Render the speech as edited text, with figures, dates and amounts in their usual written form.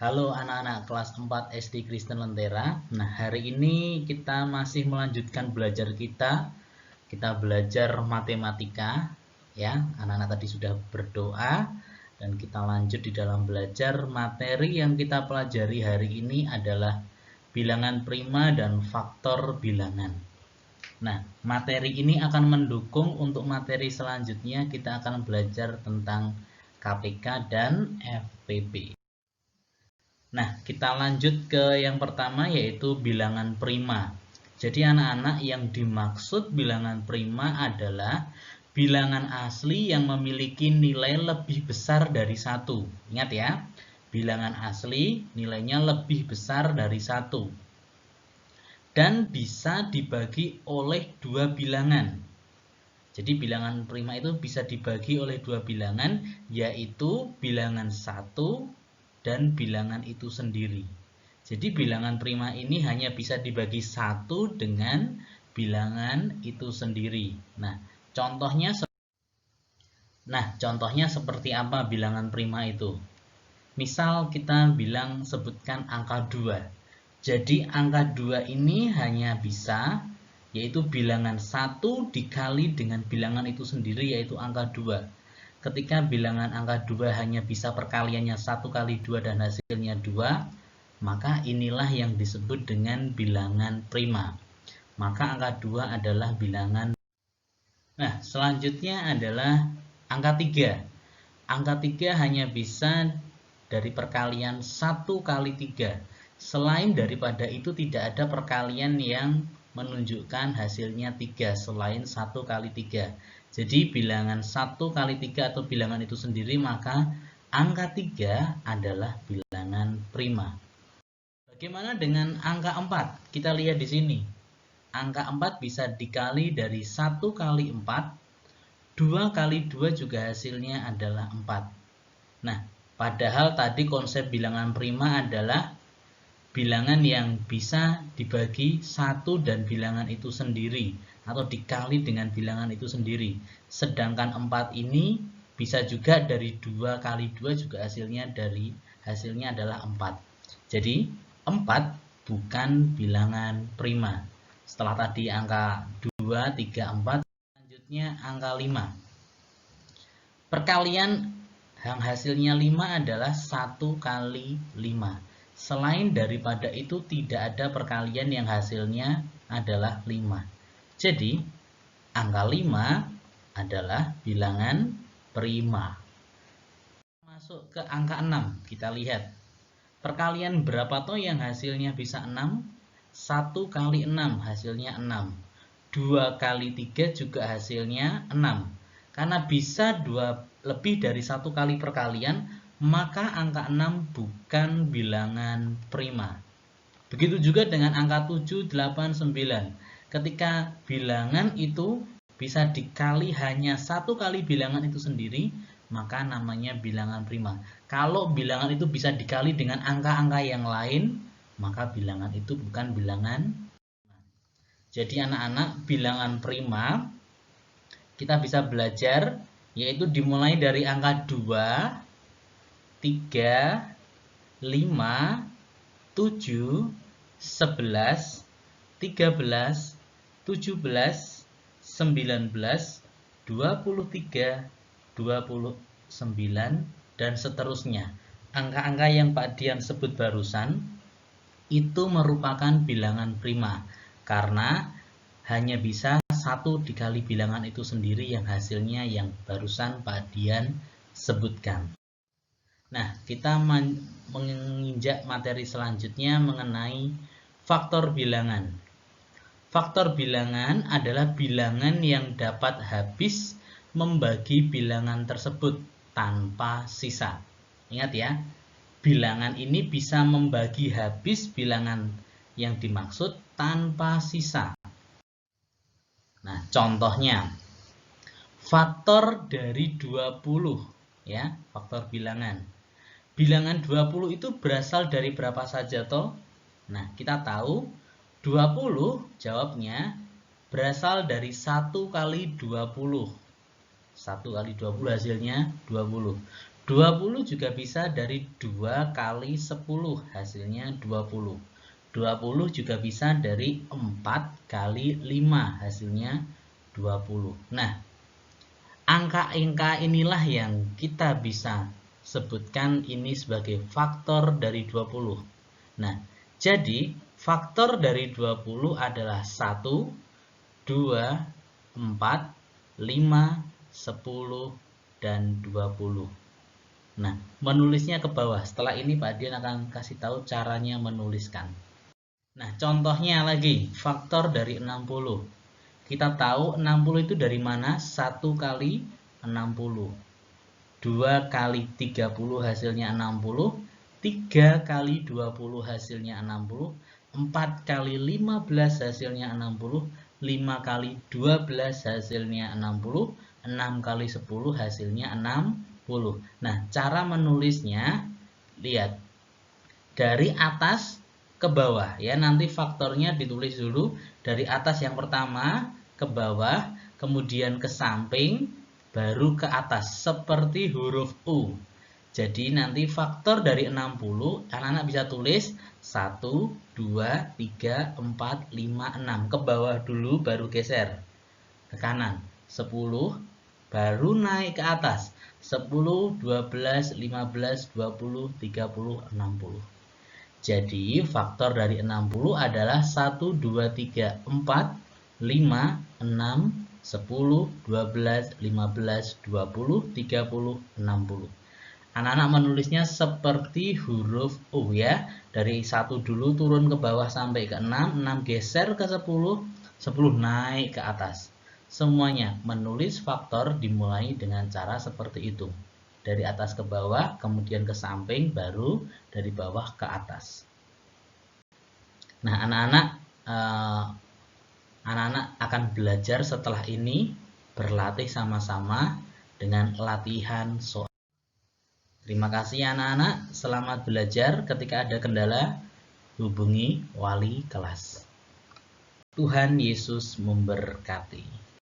Halo anak-anak kelas 4 SD Kristen Lentera. Nah, hari ini kita masih melanjutkan belajar kita. Kita belajar matematika, ya. Anak-anak tadi sudah berdoa dan kita lanjut di dalam belajar materi yang kita pelajari hari ini adalah bilangan prima dan faktor bilangan. Nah, materi ini akan mendukung untuk materi selanjutnya kita akan belajar tentang KPK dan FPB. Nah, kita lanjut ke yang pertama yaitu bilangan prima. Jadi anak-anak yang dimaksud bilangan prima adalah bilangan asli yang memiliki nilai lebih besar dari 1. Ingat ya, bilangan asli nilainya lebih besar dari 1. Dan bisa dibagi oleh dua bilangan. Jadi bilangan prima itu bisa dibagi oleh dua bilangan, yaitu bilangan 1 dan bilangan itu sendiri. Jadi bilangan prima ini hanya bisa dibagi 1 dengan bilangan itu sendiri. Contohnya seperti apa bilangan prima itu? Misal kita sebutkan angka 2. Jadi angka 2 ini hanya bisa yaitu bilangan 1 dikali dengan bilangan itu sendiri yaitu angka 2. Ketika bilangan angka 2 hanya bisa perkaliannya 1 kali 2 dan hasilnya 2, maka inilah yang disebut dengan bilangan prima. Maka angka 2 adalah bilangan. Nah, selanjutnya adalah angka 3. Angka 3 hanya bisa dari perkalian 1 kali 3. Selain daripada itu tidak ada perkalian yang menunjukkan hasilnya 3 selain 1 kali 3. Jadi bilangan 1 kali 3 atau bilangan itu sendiri, maka angka 3 adalah bilangan prima. Bagaimana dengan angka 4? Kita lihat di sini. Angka 4 bisa dikali dari 1 kali 4. 2 kali 2 juga hasilnya adalah 4. Nah, padahal tadi konsep bilangan prima adalah bilangan yang bisa dibagi 1 dan bilangan itu sendiri atau dikali dengan bilangan itu sendiri. Sedangkan 4 ini bisa juga dari 2 kali 2 juga hasilnya adalah 4. Jadi 4 bukan bilangan prima. Setelah tadi angka 2, 3, 4, selanjutnya angka 5. Perkalian yang hasilnya 5 adalah 1 kali 5. Selain daripada itu tidak ada perkalian yang hasilnya adalah 5. Jadi angka 5 adalah bilangan prima. Masuk ke angka 6, kita lihat. Perkalian berapa toh yang hasilnya bisa 6? 1 kali 6 hasilnya 6. 2 kali 3 juga hasilnya 6. Karena bisa lebih dari 1 kali perkalian, maka angka 6 bukan bilangan prima. Begitu juga dengan angka 7, 8, 9. Ketika bilangan itu bisa dikali hanya 1 kali bilangan itu sendiri, maka namanya bilangan prima. Kalau bilangan itu bisa dikali dengan angka-angka yang lain, maka bilangan itu bukan bilangan. Jadi anak-anak, bilangan prima kita bisa belajar yaitu dimulai dari angka 2, 3, 5, 7, 11, 13, 17, 19, 23, 29, dan seterusnya. Angka-angka yang Pak Dian sebut barusan itu merupakan bilangan prima karena hanya bisa 1 dikali bilangan itu sendiri yang hasilnya yang barusan Pak Dian sebutkan. Nah, kita menginjak materi selanjutnya mengenai faktor bilangan. Faktor bilangan adalah bilangan yang dapat habis membagi bilangan tersebut tanpa sisa. Ingat ya, bilangan ini bisa membagi habis bilangan yang dimaksud tanpa sisa. Nah, contohnya faktor dari 20 ya, faktor bilangan. Bilangan 20 itu berasal dari berapa saja toh? Nah, kita tahu 20 jawabnya berasal dari 1 kali 20. 1 kali 20 hasilnya 20. 20 juga bisa dari 2 kali 10, hasilnya 20. 20 juga bisa dari 4 kali 5, hasilnya 20. Nah, angka-angka inilah yang kita bisa sebutkan ini sebagai faktor dari 20. Nah, jadi faktor dari 20 adalah 1, 2, 4, 5, 10, dan 20. Nah, menulisnya ke bawah. Setelah ini Pak Dian akan kasih tahu caranya menuliskan. Nah, contohnya lagi, faktor dari 60. Kita tahu 60 itu dari mana? 1 kali 60. 2 kali 30 hasilnya 60. 3 kali 20 hasilnya 60. 4 kali 15 hasilnya 60. 5 kali 12 hasilnya 60. 6 kali 10 hasilnya 60. Nah, cara menulisnya, lihat, dari atas ke bawah ya. Nanti faktornya ditulis dulu dari atas yang pertama ke bawah, kemudian ke samping, baru ke atas seperti huruf U. Jadi nanti faktor dari 60 anak-anak bisa tulis 1, 2, 3, 4, 5, 6. Ke bawah dulu baru geser ke kanan. 10 baru naik ke atas. 10, 12, 15, 20, 30, 60. Jadi faktor dari 60 adalah 1, 2, 3, 4, 5, 6, 10, 12, 15, 20, 30, 60. Anak-anak menulisnya seperti huruf U ya. Dari 1 dulu turun ke bawah sampai ke 6, 6 geser ke 10, 10 naik ke atas. Semuanya menulis faktor dimulai dengan cara seperti itu. Dari atas ke bawah, kemudian ke samping, baru dari bawah ke atas. Nah, anak-anak akan belajar setelah ini berlatih sama-sama dengan latihan soal. Terima kasih anak-anak, selamat belajar. Ketika ada kendala, hubungi wali kelas. Tuhan Yesus memberkati.